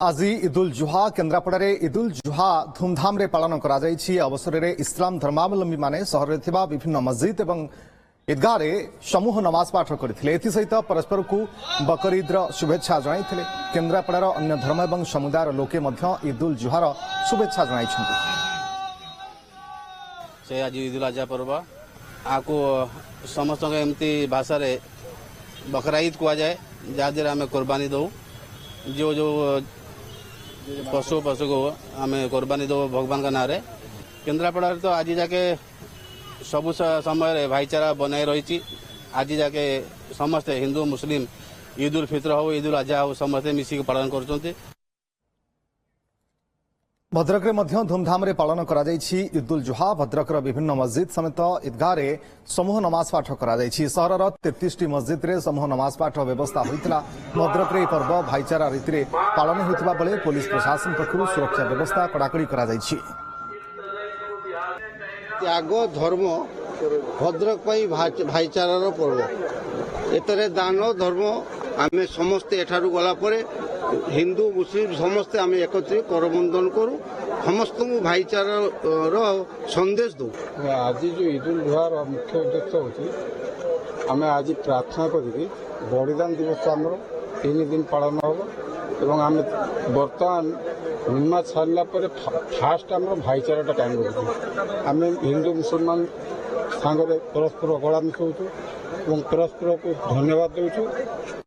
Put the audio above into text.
आज ईदुल जुहा केन्द्रापड़ा ईदुल जुहा धूमधाम रे पालन करा अवसर में इस्लाम धर्मावलंबी माने सहर में विभिन्न मस्जिद और ईदगाह रे समूह नमाज पाठ करते एसहित परस्पर को बकरीद्र शुभेच्छा जणाई केन्द्रापड़ार अन्य धर्म और समुदायर लोके ईदुल जुहार शुभेच्छा जणाई आज ईदुल अजहा पर्व आपको समस्त एमती भाषा बकरा ईद कह जाए जहाँ आम कुर्बानी दो जो जो पशु को आम कुर्बानी दो भगवान का नारे केन्द्रापड़ा तो आज जाके सबु समय भाईचारा बनाई रही आज जाके समस्ते हिंदू मुस्लिम ईद उल फितर हो ईद उल अजहा हो समस्ते मिसिक पालन कर भद्रक में धूमधाम रे पालन करा ईदुल जुहा भद्रक विभिन्न मस्जिद समेत ईदगाह रे समूह नमाज पाठ करा सहर 33 मस्जिद रे समूह नमाज पाठ व्यवस्था होता भद्रक रे पर्व भाईचारा रीति रे पालन होता बेले पुलिस प्रशासन पक्षरु सुरक्षा व्यवस्था कड़ाकड़ी करा त्याग धर्म भद्रक भाईचारार पर्व एतरे दान धर्म आमे समस्ते एठारु गला परे हिंदू मुस्लिम समस्ते आमे एकत्रित करबंधन करूँ समस्त भाईचारार संदेश दो। आज जो ईदुल जुहार मुख्य उद्देश्य होती आमे आज प्रार्थना करी बलिदान दिवस आमर 3 दिन पालन हम आम बर्तमान नमाज सारा फास्ट आम भाईचारा टाइम आम हिंदू मुसलमान सांगे परस्पर गला मिसाऊँ परस्पर को धन्यवाद देचु।